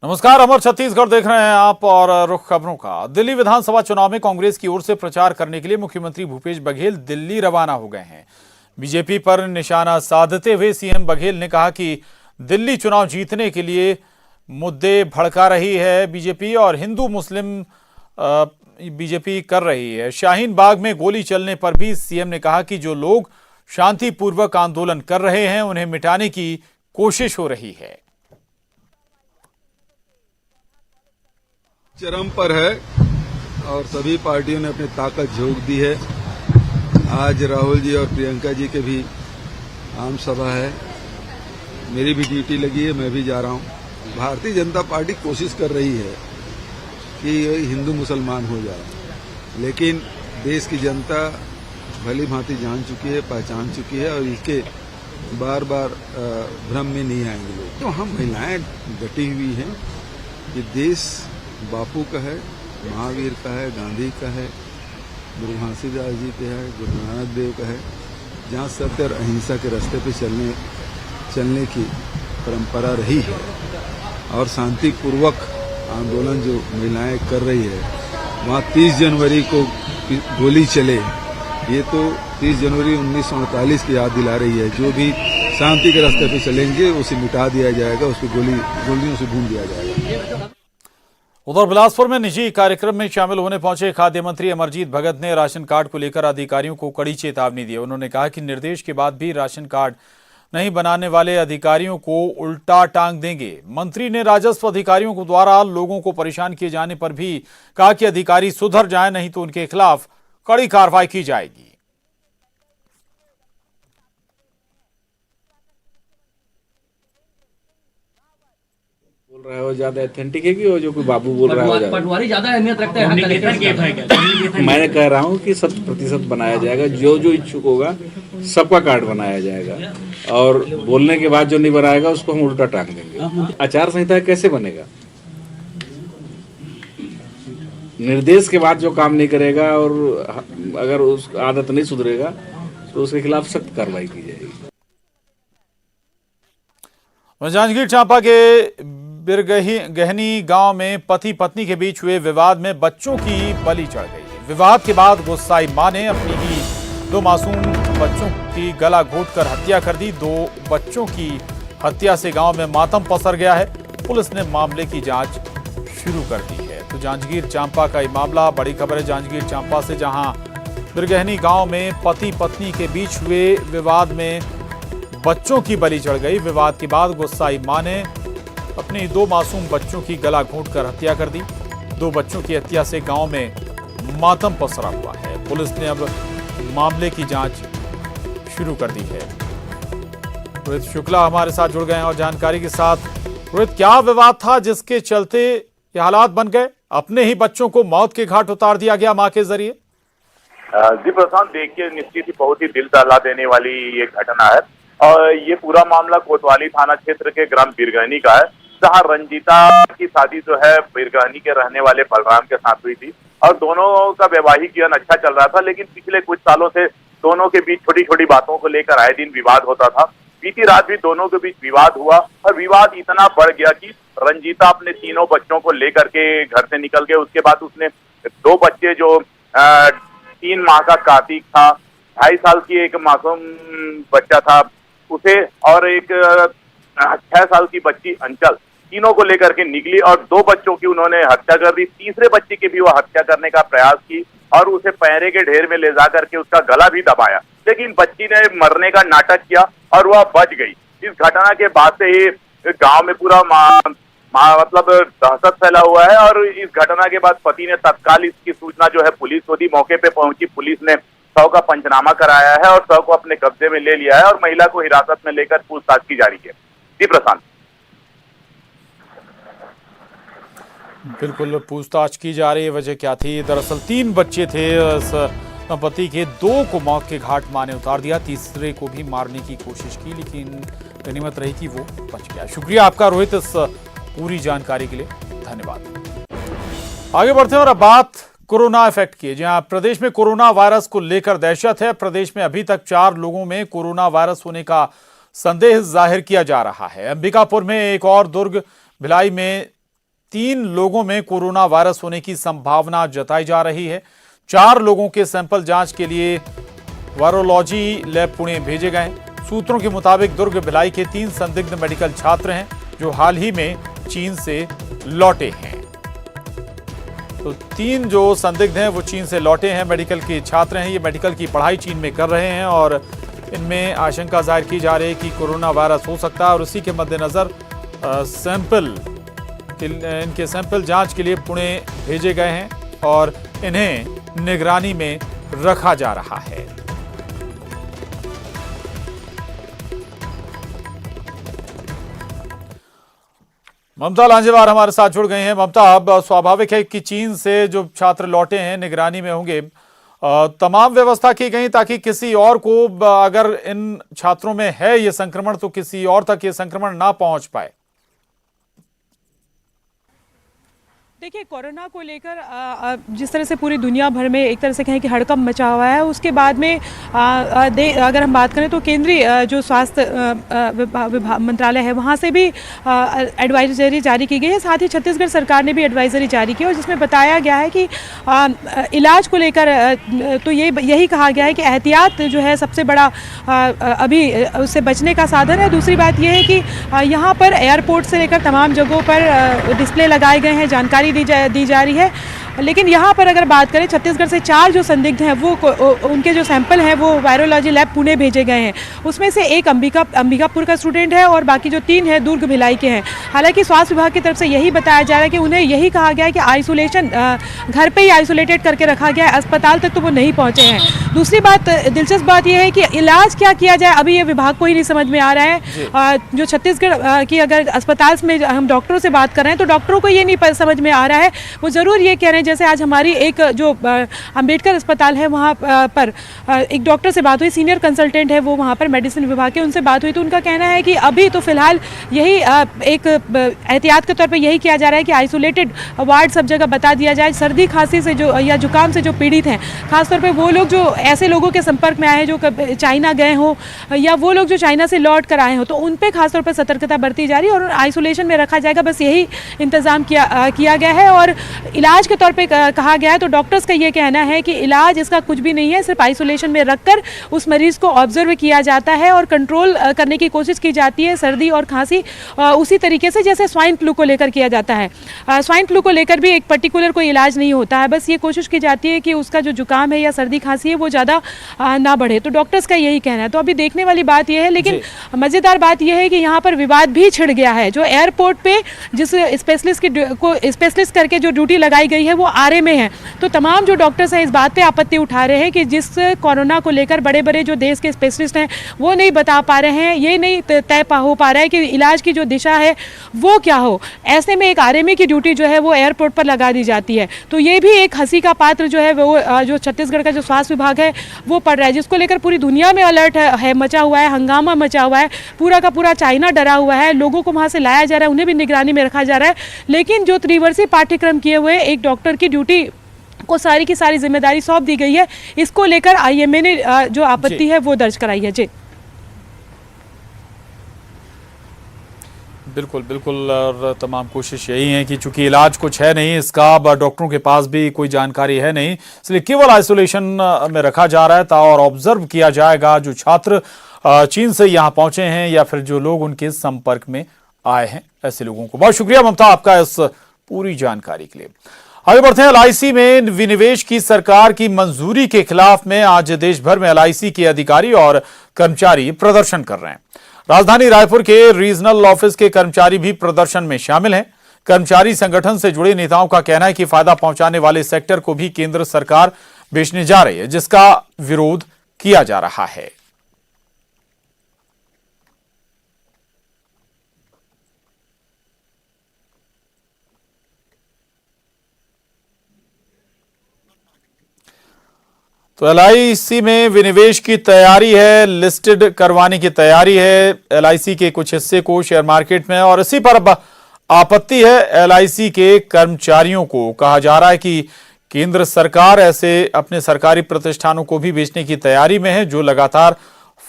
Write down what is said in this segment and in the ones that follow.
नमस्कार, अमर छत्तीसगढ़ देख रहे हैं आप और रुख खबरों का। दिल्ली विधानसभा चुनाव में कांग्रेस की ओर से प्रचार करने के लिए मुख्यमंत्री भूपेश बघेल दिल्ली रवाना हो गए हैं। बीजेपी पर निशाना साधते हुए सीएम बघेल ने कहा कि दिल्ली चुनाव जीतने के लिए मुद्दे भड़का रही है बीजेपी और हिंदू मुस्लिम बीजेपी कर रही है। शाहीन बाग में गोली चलने पर भी सीएम ने कहा कि जो लोग शांतिपूर्वक आंदोलन कर रहे हैं उन्हें मिटाने की कोशिश हो रही है। चरम पर है और सभी पार्टियों ने अपनी ताकत झोंक दी है। आज राहुल जी और प्रियंका जी के भी आम सभा है, मेरी भी ड्यूटी लगी है, मैं भी जा रहा हूं। भारतीय जनता पार्टी कोशिश कर रही है कि हिंदू मुसलमान हो जाए, लेकिन देश की जनता भली भांति जान चुकी है, पहचान चुकी है और इसके बार बार भ्रम में नहीं आएंगे लोग। तो हम महिलाएं डटी हुई हैं कि देश बापू का है, महावीर का है, गांधी का है, गुरु घासीदास जी का है, गुरु नानक देव का है, जहाँ सत्य और अहिंसा के रास्ते पे चलने की परंपरा रही है और शांतिपूर्वक आंदोलन जो महिलाएं कर रही है, वहाँ 30 जनवरी को गोली चले, ये तो 30 जनवरी 1948 की याद दिला रही है। जो भी शांति के रास्ते पे चलेंगे उसे मिटा दिया जाएगा, उसको गोलियों से भून दिया जाएगा। उधर बिलासपुर में निजी कार्यक्रम में शामिल होने पहुंचे खाद्य मंत्री अमरजीत भगत ने राशन कार्ड को लेकर अधिकारियों को कड़ी चेतावनी दी। उन्होंने कहा कि निर्देश के बाद भी राशन कार्ड नहीं बनाने वाले अधिकारियों को उल्टा टांग देंगे। मंत्री ने राजस्व अधिकारियों को द्वारा लोगों को परेशान किए जाने पर भी कहा कि अधिकारी सुधर जाए, नहीं तो उनके खिलाफ कड़ी कार्रवाई की जाएगी। बोल रहा है वो ज्यादा ऑथेंटिक है कि वो जो कोई बाबू बोल रहा है पटवारी ज्यादा अहमियत रखता है। मैंने कह रहा हूँ कि 100% बनाया जाएगा, जो जो इच्छुक होगा सबका कार्ड बनाया जाएगा और बोलने के बाद जो नहीं बनाएगा उसको हम उल्टा टांग देंगे। आचार संहिता कैसे बनेगा? निर्देश के बाद जो काम नहीं करेगा और अगर उस आदत नहीं सुधरेगा तो उसके खिलाफ सख्त कार्रवाई की जाएगी। जांजगीर चांपा के बिरगहनी गांव में पति पत्नी के बीच हुए विवाद में बच्चों की बलि चढ़ गई। विवाद के बाद गुस्साई मां ने अपनी ही 2 मासूम बच्चों की गला घोंटकर हत्या कर दी। 2 बच्चों की हत्या से गांव में मातम पसर गया है। पुलिस ने मामले की जांच शुरू कर दी है। तो जांजगीर चांपा का ये मामला, बड़ी खबर है जांजगीर चांपा से, जहां बिरगहनी गांव में पति पत्नी के बीच हुए विवाद में बच्चों की बलि चढ़ गई। विवाद के बाद गुस्साई मां ने अपने 2 मासूम बच्चों की गला घोंटकर हत्या कर दी। 2 बच्चों की हत्या से गांव में मातम पसरा हुआ है। पुलिस ने अब मामले की जांच शुरू कर दी है। रोहित शुक्ला हमारे साथ जुड़ गए हैं और जानकारी के साथ। रोहित, क्या विवाद था जिसके चलते ये हालात बन गए? अपने ही बच्चों को मौत के घाट उतार दिया गया मां के जरिए। जी प्रशांत, देखिए निश्चित ही बहुत ही दिल दहला देने वाली ये घटना है और ये पूरा मामला कोतवाली थाना क्षेत्र के ग्राम बिरगहनी का है, जहां रंजीता की शादी जो है बिरगहनी के रहने वाले बलराम के साथ हुई थी और दोनों का वैवाहिक जीवन अच्छा चल रहा था। लेकिन पिछले कुछ सालों से दोनों के बीच छोटी छोटी बातों को लेकर आए दिन विवाद होता था। बीती रात भी दोनों के बीच विवाद हुआ और विवाद इतना बढ़ गया कि रंजीता अपने 3 बच्चों को लेकर के घर से निकल गए। उसके बाद उसने 2 बच्चे, जो 3 माह का कार्तिक था, 2.5 साल की एक मासूम बच्चा था उसे, और एक 6 साल की बच्ची अंचल, तीनों को लेकर के निकली और 2 बच्चों की उन्होंने हत्या कर दी। तीसरे बच्चे की भी वो हत्या करने का प्रयास की और उसे पैरे के ढेर में ले जा करके उसका गला भी दबाया, लेकिन बच्ची ने मरने का नाटक किया और वह बच गई। इस घटना के बाद से ही गांव में पूरा मतलब दहशत फैला हुआ है और इस घटना के बाद पति ने तत्काल इसकी सूचना जो है पुलिस को दी। मौके पे पहुंची पुलिस ने शव का पंचनामा कराया है और शव को अपने कब्जे में ले लिया है और महिला को हिरासत में लेकर पूछताछ की जा रही है। जी प्रशांत। बिल्कुल, पूछताछ की जा रही है। वजह क्या थी? दरअसल 3 बच्चे थे दंपति के, 2 को मौत के घाट मां ने उतार दिया, तीसरे को भी मारने की कोशिश की, लेकिन गनीमत रही कि वो बच गया। शुक्रिया आपका रोहित, इस पूरी जानकारी के लिए धन्यवाद। आगे बढ़ते हैं और अब बात कोरोना इफेक्ट की, जहां प्रदेश में कोरोना वायरस को लेकर दहशत है। प्रदेश में अभी तक 4 लोगों में कोरोना वायरस होने का संदेह जाहिर किया जा रहा है। अंबिकापुर में एक और, दुर्ग भिलाई में 3 लोगों में कोरोना वायरस होने की संभावना जताई जा रही है। 4 लोगों के सैंपल जांच के लिए वायरोलॉजी लैब पुणे भेजे गए। सूत्रों के मुताबिक दुर्ग भिलाई के 3 संदिग्ध मेडिकल छात्र हैं जो हाल ही में चीन से लौटे हैं। तो 3 जो संदिग्ध हैं वो चीन से लौटे हैं, मेडिकल के छात्र हैं। ये मेडिकल की पढ़ाई चीन में कर रहे हैं और इनमें आशंका जाहिर की जा रही है कि कोरोना वायरस हो सकता है और उसी के मद्देनजर इनके सैंपल जांच के लिए पुणे भेजे गए हैं और इन्हें निगरानी में रखा जा रहा है। ममता लांजेवार हमारे साथ जुड़ गई हैं। ममता, अब स्वाभाविक है कि चीन से जो छात्र लौटे हैं निगरानी में होंगे, तमाम व्यवस्था की गई ताकि किसी और को, अगर इन छात्रों में है ये संक्रमण, तो किसी और तक ये संक्रमण ना पहुंच पाए। देखिए, कोरोना को लेकर जिस तरह से पूरी दुनिया भर में एक तरह से कहें कि हड़कंप मचा हुआ है, उसके बाद में अगर हम बात करें तो केंद्रीय जो स्वास्थ्य मंत्रालय है वहाँ से भी एडवाइजरी जारी की गई है। साथ ही छत्तीसगढ़ सरकार ने भी एडवाइजरी जारी की और जिसमें बताया गया है कि इलाज को लेकर तो यही कहा गया है कि एहतियात जो है सबसे बड़ा अभी उससे बचने का साधन है। दूसरी बात यह है कि यहाँ पर एयरपोर्ट से लेकर तमाम जगहों पर डिस्प्ले लगाए गए हैं, जानकारी दी जा रही है। लेकिन यहाँ पर अगर बात करें, छत्तीसगढ़ से 4 जो संदिग्ध हैं वो उनके जो सैंपल हैं वो वायरोलॉजी लैब पुणे भेजे गए हैं। उसमें से एक अंबिकापुर का स्टूडेंट है और बाकी जो 3 हैं दुर्ग भिलाई के हैं। हालांकि स्वास्थ्य विभाग की तरफ से यही बताया जा रहा है कि उन्हें यही कहा गया है कि आइसोलेशन घर पे ही आइसोलेटेड करके रखा गया है, अस्पताल तक तो वो नहीं पहुँचे हैं। दूसरी बात, दिलचस्प बात यह है कि इलाज क्या किया जाए अभी ये विभाग को ही नहीं समझ में आ रहा है। जो छत्तीसगढ़ की अगर अस्पताल में हम डॉक्टरों से बात कर रहे हैं तो डॉक्टरों को ये नहीं समझ में आ रहा है। वो ज़रूर ये कह रहे हैं, जैसे आज हमारी एक जो अंबेडकर अस्पताल है वहाँ पर एक डॉक्टर से बात हुई, सीनियर कंसल्टेंट है वो वहाँ पर मेडिसिन विभाग के, उनसे बात हुई तो उनका कहना है कि अभी तो फिलहाल यही एक एहतियात के तौर पे यही किया जा रहा है कि आइसोलेटेड वार्ड सब जगह बता दिया जाए। सर्दी खांसी से जो या जुकाम से जो पीड़ित हैं, खासतौर पर वो लोग जो ऐसे लोगों के संपर्क में आए हैं जो चाइना गए हों या वो लोग जो चाइना से लौट कर आए हों, तो उन पर खासतौर पर सतर्कता बरती जा रही है और आइसोलेशन में रखा जाएगा। बस यही इंतजाम किया गया है और इलाज के तौर पे कहा गया है। तो डॉक्टर्स का ये कहना है कि इलाज इसका कुछ भी नहीं है, सिर्फ आइसोलेशन में रखकर उस मरीज को ऑब्जर्व किया जाता है और कंट्रोल करने की कोशिश की जाती है सर्दी और खांसी उसी तरीके से जैसे स्वाइन फ्लू को लेकर किया जाता है। स्वाइन फ्लू को लेकर भी एक पर्टिकुलर कोई इलाज नहीं होता है, बस ये कोशिश की जाती है कि उसका जो जुकाम है या सर्दी खांसी है वो ज़्यादा ना बढ़े। तो डॉक्टर्स का यही कहना है। तो अभी देखने वाली बात यह है, लेकिन मज़ेदार बात यह है कि यहाँ पर विवाद भी छिड़ गया है। जो एयरपोर्ट पे जिस स्पेशलिस्ट करके जो ड्यूटी लगाई गई है वो आरए में है, तो तमाम जो डॉक्टर्स हैं इस बात पे आपत्ति उठा रहे हैं कि जिस कोरोना को लेकर बड़े बड़े जो देश के स्पेशलिस्ट हैं वो नहीं बता पा रहे हैं, ये नहीं तय हो पा रहा है कि इलाज की जो दिशा है वो क्या हो। ऐसे में एक आरएमए की ड्यूटी जो है वो एयरपोर्ट पर लगा दी जाती है। तो ये भी एक हंसी का पात्र जो है वो जो छत्तीसगढ़ का जो स्वास्थ्य विभाग है वो पड़ रहा है, जिसको लेकर पूरी दुनिया में अलर्ट है मचा हुआ है, हंगामा मचा हुआ है। पूरा का पूरा चाइना डरा हुआ है, लोगों को वहाँ से लाया जा रहा है, उन्हें भी निगरानी में रखा जा रहा है। लेकिन जो त्रिवर्षीय पाठ्यक्रम किए हुए एक डॉक्टर की ड्यूटी को सारी की सारी जिम्मेदारी सौंप दी गई है, इसको लेकर आईएमए ने जो आपत्ति है वो दर्ज कराई है। जी बिल्कुल बिल्कुल, और तमाम कोशिश यही है कि चूंकि इलाज कुछ है नहीं इसका, डॉक्टरों के पास भी कोई जानकारी है नहीं, इसलिए केवल आइसोलेशन में रखा जा रहा है और ऑब्जर्व किया जाएगा जो छात्र चीन से यहाँ पहुंचे हैं या फिर जो लोग उनके संपर्क में आए हैं, ऐसे लोगों को। बहुत शुक्रिया ममता आपका इस पूरी जानकारी के लिए। आगे बढ़ते हैं। एलआईसी में विनिवेश की सरकार की मंजूरी के खिलाफ में आज देश भर में एलआईसी के अधिकारी और कर्मचारी प्रदर्शन कर रहे हैं। राजधानी रायपुर के रीजनल ऑफिस के कर्मचारी भी प्रदर्शन में शामिल हैं। कर्मचारी संगठन से जुड़े नेताओं का कहना है कि फायदा पहुंचाने वाले सेक्टर को भी केंद्र सरकार बेचने जा रही है, जिसका विरोध किया जा रहा है। तो एलआईसी में विनिवेश की तैयारी है, लिस्टेड करवाने की तैयारी है एलआईसी के कुछ हिस्से को शेयर मार्केट में, और इसी पर अब आपत्ति है एलआईसी के कर्मचारियों को। कहा जा रहा है कि केंद्र सरकार ऐसे अपने सरकारी प्रतिष्ठानों को भी बेचने की तैयारी में है जो लगातार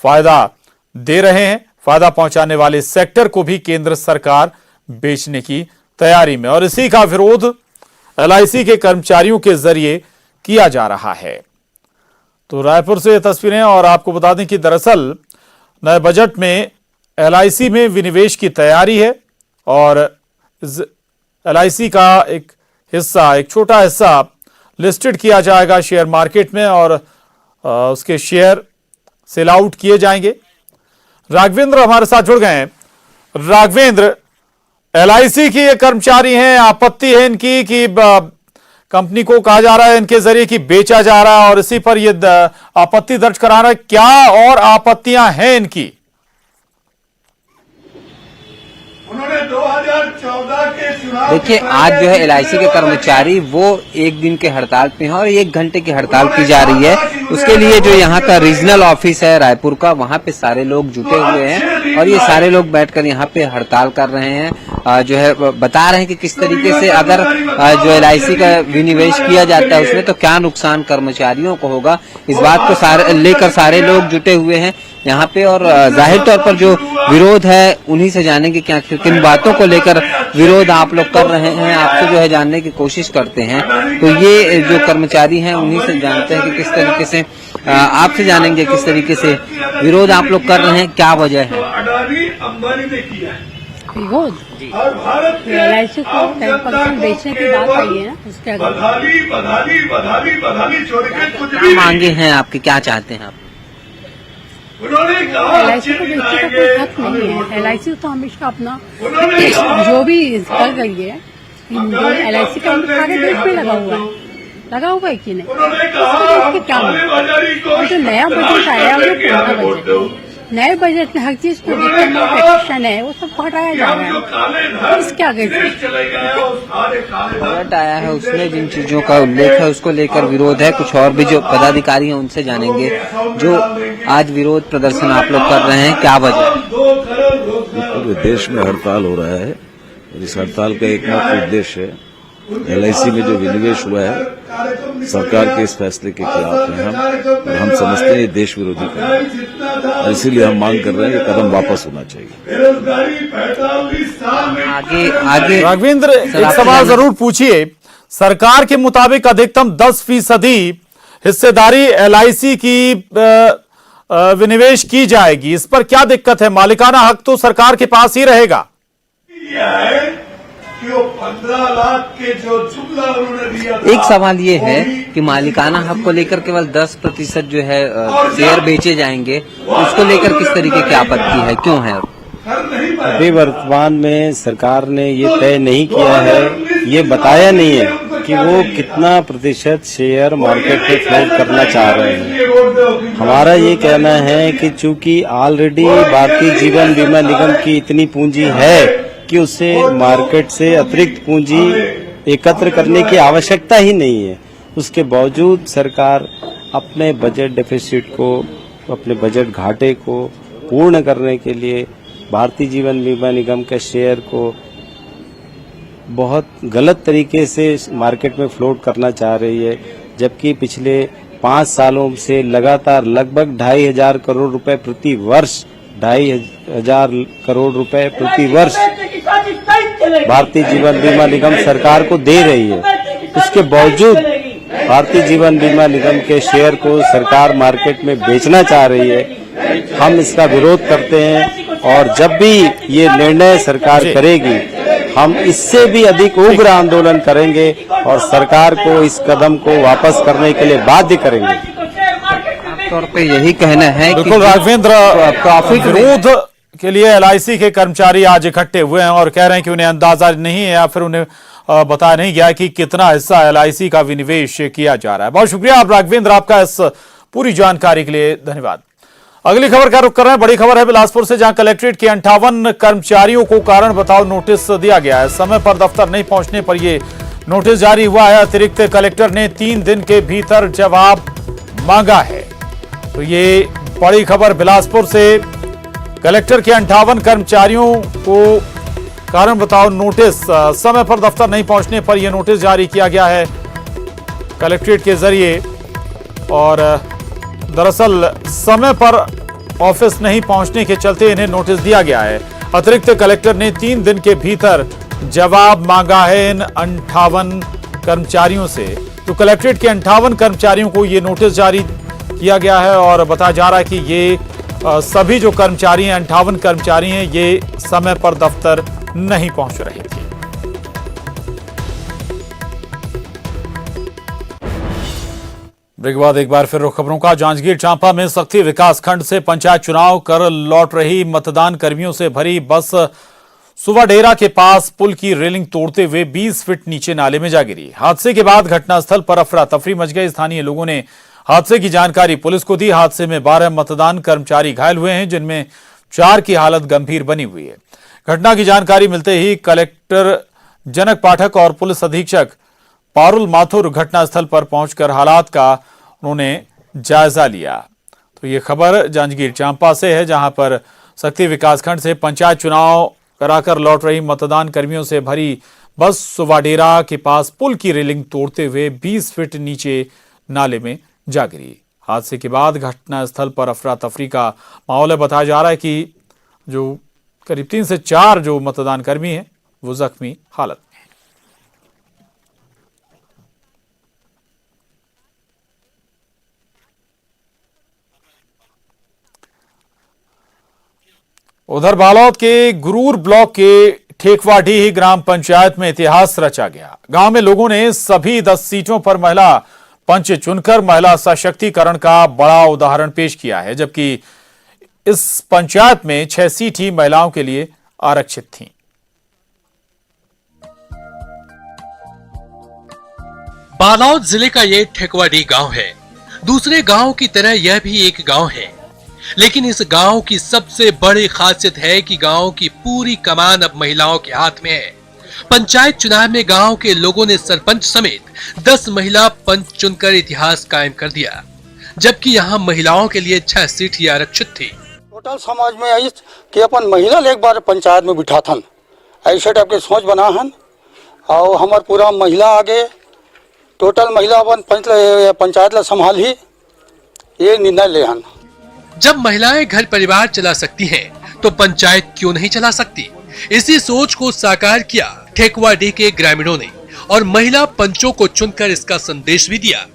फायदा दे रहे हैं। फायदा पहुंचाने वाले सेक्टर को भी केंद्र सरकार बेचने की तैयारी में और इसी का विरोध LIC के कर्मचारियों के जरिए किया जा रहा है। तो रायपुर से ये तस्वीरें। और आपको बता दें कि दरअसल नए बजट में LIC में विनिवेश की तैयारी है और LIC का एक हिस्सा, एक छोटा हिस्सा लिस्टेड किया जाएगा शेयर मार्केट में और उसके शेयर सेल आउट किए जाएंगे। राघवेंद्र हमारे साथ जुड़ गए हैं। राघवेंद्र, LIC की ये कर्मचारी हैं, आपत्ति है इनकी कि कंपनी को कहा जा रहा है इनके जरिए कि बेचा जा रहा है और इसी पर ये आपत्ति दर्ज करा रहा है। क्या और आपत्तियां हैं इनकी? देखिए, आज जो है LIC के कर्मचारी वो एक दिन के हड़ताल पे हैं और 1 घंटे की हड़ताल की जा रही है। उसके लिए जो यहाँ का रीजनल ऑफिस है रायपुर का, वहाँ पे सारे लोग जुटे हुए हैं और ये सारे लोग बैठकर यहाँ पे हड़ताल कर रहे हैं। जो है बता रहे हैं कि किस तरीके से अगर जो LIC का विनिवेश किया जाता है उसमें तो क्या नुकसान कर्मचारियों को होगा। इस बात को लेकर सारे लोग जुटे हुए हैं यहाँ पे और जाहिर तौर पर जो विरोध है उन्हीं से जानेंगे क्या किन बातों को लेकर विरोध आप लोग कर रहे हैं। आपसे जो है जानने की कोशिश करते हैं। तो ये जो कर्मचारी हैं उन्हीं से जानते हैं कि किस तरीके से आपसे जानेंगे किस तरीके से विरोध आप लोग कर रहे हैं, क्या वजह है विरोध। LIC को 10% बेचने की बात आई है ना, उसके क्या मांगे हैं आपके, क्या चाहते हैं आप? LIC को बेचने का कोई हक नहीं है। LIC तो हमेशा अपना जो भी कर रही है, LIC का सारे देश में लगा हुआ है कि नहीं, उसके क्या और जो नया बजट आया वो पुराना बजट, नए बजट में हर चीज को एक्शन है वो सब हटाया जा रहा है। इसके आगे बजट आया है उसमें जिन चीजों का उल्लेख है उसको लेकर विरोध है। कुछ और भी जो पदाधिकारी हैं उनसे जानेंगे जो आज विरोध प्रदर्शन आप लोग कर रहे हैं, क्या वजह? पूरे देश में हड़ताल हो रहा है और इस हड़ताल का एकमात्र उद्देश्य है LIC में जो विनिवेश हुआ है सरकार के इस फैसले के खिलाफ है हम समझते हैं ये देश विरोधी कदम है। इसीलिए हम मांग कर रहे हैं कि कदम वापस होना चाहिए। आगे राघवेंद्र, एक सवाल जरूर पूछिए। सरकार के मुताबिक अधिकतम 10% हिस्सेदारी LIC की विनिवेश की जाएगी, इस पर क्या दिक्कत है? मालिकाना हक तो सरकार के पास ही रहेगा। एक सवाल ये है कि मालिकाना हक को लेकर केवल 10% जो है शेयर बेचे जाएंगे, उसको लेकर किस तरीके की आपत्ति है, क्यों है? अभी वर्तमान में सरकार ने ये तय नहीं किया है, ये बताया नहीं है कि वो कितना प्रतिशत शेयर मार्केट में फ्लोट करना चाह रहे हैं। हमारा ये कहना है कि चूंकि ऑलरेडी भारतीय जीवन बीमा निगम की इतनी पूंजी है कि उसे मार्केट से अतिरिक्त पूंजी एकत्र करने की आवश्यकता ही नहीं है। उसके बावजूद सरकार अपने बजट डेफिसिट को, अपने बजट घाटे को पूर्ण करने के लिए भारतीय जीवन बीमा निगम के शेयर को बहुत गलत तरीके से मार्केट में फ्लोट करना चाह रही है, जबकि पिछले 5 सालों से लगातार लगभग 2,500 करोड़ रुपए प्रति वर्ष 2,500 करोड़ रुपए प्रति वर्ष भारतीय जीवन बीमा निगम सरकार को दे रही है। इसके बावजूद भारतीय जीवन बीमा निगम के शेयर को सरकार मार्केट में बेचना चाह रही है। हम इसका विरोध करते हैं और जब भी ये निर्णय सरकार करेगी हम इससे भी अधिक उग्र आंदोलन करेंगे और सरकार को इस कदम को वापस करने के लिए बाध्य करेंगे। तौर पे यही कहना है। बिल्कुल राघवेंद्र, विरोध के लिए LIC के कर्मचारी आज इकट्ठे हुए हैं और कह रहे हैं कि उन्हें अंदाजा नहीं है या फिर उन्हें बताया नहीं गया कि कितना हिस्सा LIC का विनिवेश किया जा रहा है। बहुत शुक्रिया आप राघवेंद्र, आपका इस पूरी जानकारी के लिए धन्यवाद। अगली खबर का रुख कर रहे हैं। बड़ी खबर है बिलासपुर से, जहां कलेक्ट्रेट के 58 कर्मचारियों को कारण बताओ नोटिस दिया गया है। समय पर दफ्तर नहीं पहुंचने पर यह नोटिस जारी हुआ है। अतिरिक्त कलेक्टर ने 3 दिन के भीतर जवाब मांगा है। तो ये बड़ी खबर बिलासपुर से, कलेक्टर के 58 कर्मचारियों को कारण बताओ नोटिस, समय पर दफ्तर नहीं पहुंचने पर यह नोटिस जारी किया गया है कलेक्ट्रेट के जरिए। और दरअसल समय पर ऑफिस नहीं पहुंचने के चलते इन्हें नोटिस दिया गया है। अतिरिक्त कलेक्टर ने 3 दिन के भीतर जवाब मांगा है इन 58 कर्मचारियों से। तो कलेक्ट्रेट के 58 कर्मचारियों को ये नोटिस जारी किया गया है और बताया जा रहा है कि ये सभी जो कर्मचारी हैं, 58 कर्मचारी हैं, ये समय पर दफ्तर नहीं पहुंच रहे थे। ब्रेक के बाद एक बार फिर रुख खबरों का। जांजगीर चांपा में सख्ती विकासखंड से पंचायत चुनाव कर लौट रही मतदान कर्मियों से भरी बस सुवाडेरा के पास पुल की रेलिंग तोड़ते हुए 20 फीट नीचे नाले में जा गिरी। हादसे के बाद घटनास्थल पर अफरा तफरी मच गई। स्थानीय लोगों ने हादसे की जानकारी पुलिस को दी। हादसे में 12 मतदान कर्मचारी घायल हुए हैं, जिनमें 4 की हालत गंभीर बनी हुई है। घटना की जानकारी मिलते ही कलेक्टर जनक पाठक और पुलिस अधीक्षक पारुल माथुर घटनास्थल पर पहुंचकर हालात का उन्होंने जायजा लिया। तो ये खबर जांजगीर चांपा से है, जहां पर सख्ती विकासखंड से पंचायत चुनाव कराकर लौट रही मतदान कर्मियों से भरी बस सुवाडेरा के पास पुल की रेलिंग तोड़ते हुए 20 फीट नीचे नाले में जा गिरी। हादसे के बाद घटनास्थल पर अफरा तफरी का माहौल है। बताया जा रहा है कि जो करीब 3 से 4 जो मतदान कर्मी हैं वो जख्मी हालत में। उधर बालोद के गुरूर ब्लॉक के ठेकवाडीह ग्राम पंचायत में इतिहास रचा गया। गांव में लोगों ने सभी 10 सीटों पर महिला पंच चुनकर महिला सशक्तिकरण का बड़ा उदाहरण पेश किया है, जबकि इस पंचायत में 6 सीट ही महिलाओं के लिए आरक्षित थीं। बालोद जिले का ये ठेकवाडीह गांव है। दूसरे गांव की तरह यह भी एक गांव है, लेकिन इस गांव की सबसे बड़ी खासियत है कि गांव की पूरी कमान अब महिलाओं के हाथ में है। पंचायत चुनाव में गांव के लोगों ने सरपंच समेत 10 महिला पंच चुनकर इतिहास कायम कर दिया, जबकि यहां महिलाओं के लिए 6 सीट ही आरक्षित थी। टोटल समाज में आई कि अपन महिला एक बार पंचायत में बिठा थन, ऐसे टाइप के सोच बना हन और हमार पूरा महिला आगे टोटल महिला अपन पंचायत ला संभाल ही ये निर्णय ले हन। जब महिलाएं घर परिवार चला सकती हैं, तो पंचायत क्यों नहीं चला सकती? इसी सोच को साकार किया ठेकवाडीह के ग्रामीणों ने और महिला पंचों को चुनकर इसका संदेश भी दिया।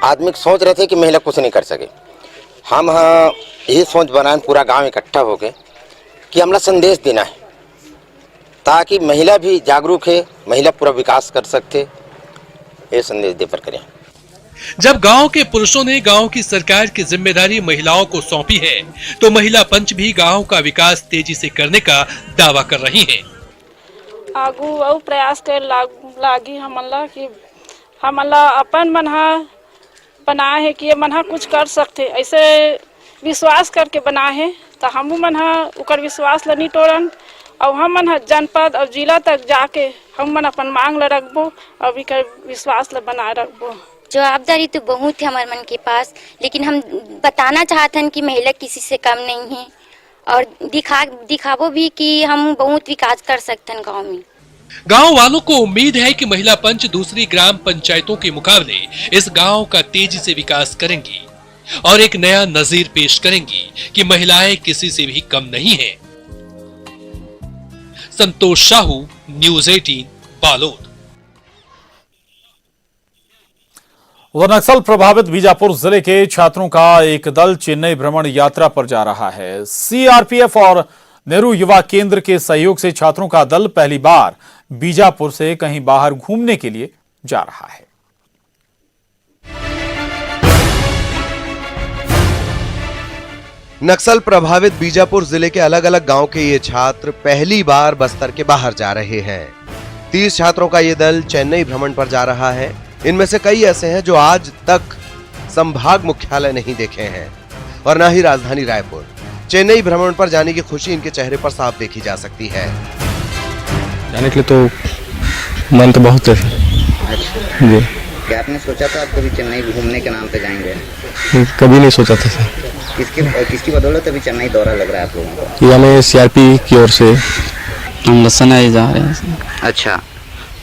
आदमी सोच रहे थे कि महिला कुछ नहीं कर सके, हम यही सोच बनाए पूरा गांव इकट्ठा हो गए कि हमला संदेश देना है ताकि महिला भी जागरूक है, महिला पूरा विकास कर सकते, ये संदेश देकर करें। जब गांव के पुरुषों ने गांव की सरकार की जिम्मेदारी महिलाओं को सौंपी है, तो महिला पंच भी गांव का विकास तेजी से करने का दावा कर रही हैं। आगू और प्रयास कर लागी हमला कि हमला अपन मनहा बना है कि ये मनहा कुछ कर सकते, ऐसे विश्वास करके बना है तो हम मनहा उकर विश्वास ल नहीं तोड़न और हम मन जनपद और जिला तक जाके हम मन अपन मांग ल रखबो और विश्वास ल बनाए रखबो। जवाबदारी तो बहुत है हमारे मन के पास, लेकिन हम बताना चाहते हैं कि महिला किसी से कम नहीं है और दिखावो भी कि हम बहुत विकास कर सकते हैं गांव में। गांव वालों को उम्मीद है कि महिला पंच दूसरी ग्राम पंचायतों के मुकाबले इस गांव का तेजी से विकास करेंगी और एक नया नजीर पेश करेंगी कि महिलाएं किसी से भी कम नहीं हैं। संतोष साहू, न्यूज़ 18, बालोद। उधर नक्सल प्रभावित बीजापुर जिले के छात्रों का एक दल चेन्नई भ्रमण यात्रा पर जा रहा है। सीआरपीएफ और नेहरू युवा केंद्र के सहयोग से छात्रों का दल पहली बार बीजापुर से कहीं बाहर घूमने के लिए जा रहा है। नक्सल प्रभावित बीजापुर जिले के अलग अलग गांव के ये छात्र पहली बार बस्तर के बाहर जा रहे हैं। 30 छात्रों का ये दल चेन्नई भ्रमण पर जा रहा है। इनमें से कई ऐसे हैं जो आज तक संभाग मुख्यालय नहीं देखे हैं और न ही राजधानी रायपुर। चेन्नई भ्रमण पर जाने की खुशी इनके चेहरे पर साफ देखी जा सकती है। जाने के लिए तो मन तो बहुत है। जी। क्या आपने सोचा था आप कभी चेन्नई घूमने के नाम पे जाएंगे? कभी नहीं सोचा था सर। किसकी बदौलत अभी चेन्नई दौरा लग रहा है आप लोगों को? ये हमें सीआरपी की ओर से हम लसन जा रहे हैं। अच्छा,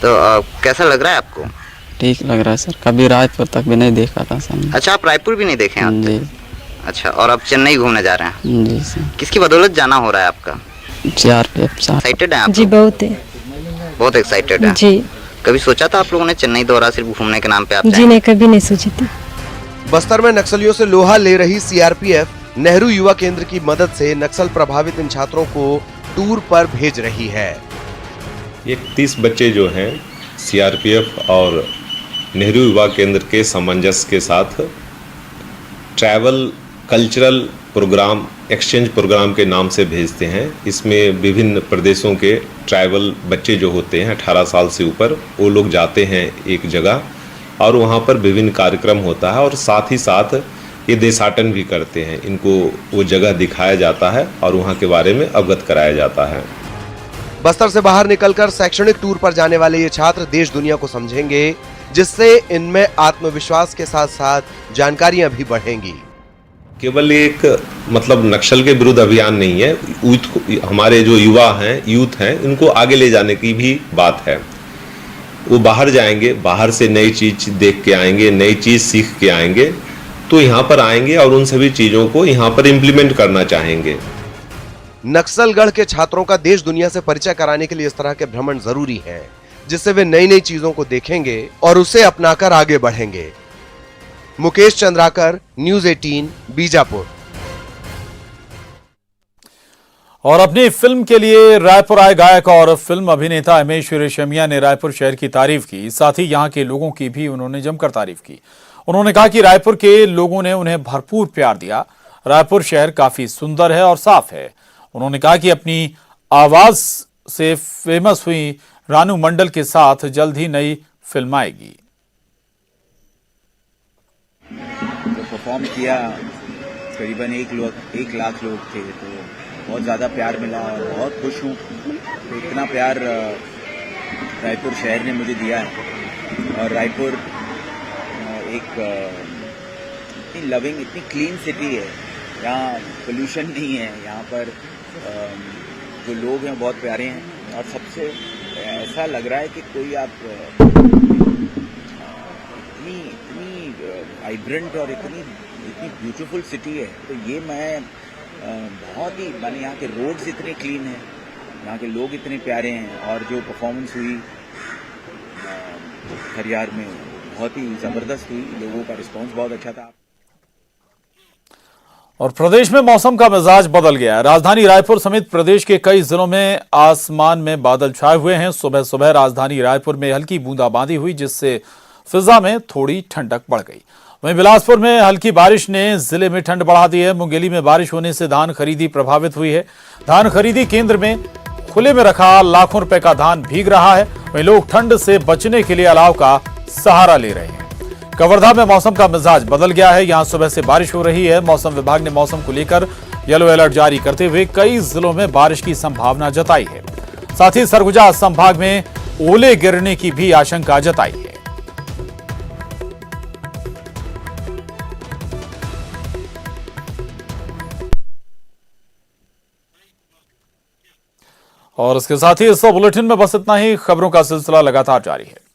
तो कैसा लग रहा है आपको? ठीक लग रहा है सर, कभी रायपुर तक भी नहीं देखा था सर। अच्छा, आप रायपुर भी नहीं देखे हैं? जी। अच्छा, और अब चेन्नई घूमने जा रहे हैं? जी सर। किसकी बदौलत जाना हो रहा है आपका? सीआरपीएफ साहब। एक्साइटेड हैं आप? जी बहुत है। बहुत एक्साइटेड है जी। कभी सोचा था आप लोगों ने चेन्नई दौरा सिर्फ घूमने के नाम पे आप जी नहीं, कभी नहीं सोची थी। बस्तर में नक्सलियों से लोहा ले रही सीआरपीएफ नेहरू युवा केंद्र की मदद से नक्सल प्रभावित इन छात्रों को टूर पर भेज रही है। ये 30 बच्चे जो हैं सीआरपीएफ और नेहरू युवा केंद्र के सामंजस्य के साथ travel cultural programme exchange programme के नाम से भेजते हैं। इसमें विभिन्न प्रदेशों के ट्राइबल बच्चे जो होते हैं 18 साल से ऊपर, वो लोग जाते हैं एक जगह और वहाँ पर विभिन्न कार्यक्रम होता है और साथ ही साथ ये देशाटन भी करते हैं। इनको वो जगह दिखाया जाता है और वहाँ के बारे में अवगत कराया जाता है। बस्तर से बाहर निकलकर शैक्षणिक टूर पर जाने वाले ये छात्र देश दुनिया को समझेंगे, जिससे इनमें आत्मविश्वास के साथ साथ जानकारियां भी बढ़ेंगी। केवल एक मतलब नक्सल के विरुद्ध अभियान नहीं है, हमारे जो युवा हैं, यूथ हैं, इनको आगे ले जाने की भी बात है। वो बाहर जाएंगे, बाहर से नई चीज देख के आएंगे, नई चीज सीख के आएंगे, तो यहाँ पर आएंगे और उन सभी चीजों को यहाँ पर इम्प्लीमेंट करना चाहेंगे। नक्सलगढ़ के छात्रों का देश दुनिया से परिचय कराने के लिए इस तरह के भ्रमण जरूरी है, जिससे वे नई नई चीजों को देखेंगे और उसे अपनाकर आगे बढ़ेंगे। मुकेश चंद्राकर, न्यूज़ 18, बीजापुर। और अपनी फिल्म के लिए रायपुर आए गायक और फिल्म अभिनेता हिमेश रेशमिया ने रायपुर शहर की तारीफ की, साथ ही यहां के लोगों की भी उन्होंने जमकर तारीफ की। उन्होंने कहा कि रायपुर के लोगों ने उन्हें भरपूर प्यार दिया। रायपुर शहर काफी सुंदर है और साफ है। उन्होंने कहा कि अपनी आवाज से फेमस हुई रानू मंडल के साथ जल्द ही नई फिल्म आएगी। परफॉर्म किया, करीबन 1 लाख लोग थे, तो बहुत ज़्यादा प्यार मिला और बहुत खुश हूँ। तो इतना प्यार रायपुर शहर ने मुझे दिया है और रायपुर एक इतनी लविंग, इतनी क्लीन सिटी है, यहाँ पोल्यूशन नहीं है, यहाँ पर जो लोग हैं बहुत प्यारे हैं और सबसे ऐसा लग रहा है कि कोई आप इतनी वाइब्रेंट और इतनी ब्यूटीफुल सिटी है। तो ये मैं बहुत ही, मैंने यहाँ के रोड्स इतने क्लीन हैं, यहाँ के लोग इतने प्यारे हैं और जो परफॉर्मेंस हुई खरियार में बहुत ही ज़बरदस्त हुई, लोगों का रिस्पांस बहुत अच्छा था। और प्रदेश में मौसम का मिजाज बदल गया है। राजधानी रायपुर समेत प्रदेश के कई जिलों में आसमान में बादल छाए हुए हैं। सुबह सुबह राजधानी रायपुर में हल्की बूंदाबांदी हुई, जिससे फिजा में थोड़ी ठंडक बढ़ गई। वहीं बिलासपुर में हल्की बारिश ने जिले में ठंड बढ़ा दी है। मुंगेली में बारिश होने से धान खरीदी प्रभावित हुई है। धान खरीदी केंद्र में खुले में रखा लाखों रुपए का धान भीग रहा है। वहीं लोग ठंड से बचने के लिए अलाव का सहारा ले रहे हैं। कवर्धा में मौसम का मिजाज बदल गया है। यहां सुबह से बारिश हो रही है। मौसम विभाग ने मौसम को लेकर येलो अलर्ट जारी करते हुए कई जिलों में बारिश की संभावना जताई है। साथ ही सरगुजा संभाग में ओले गिरने की भी आशंका जताई है। और इसके साथ ही इस बुलेटिन में बस इतना ही। खबरों का सिलसिला लगातार जारी है।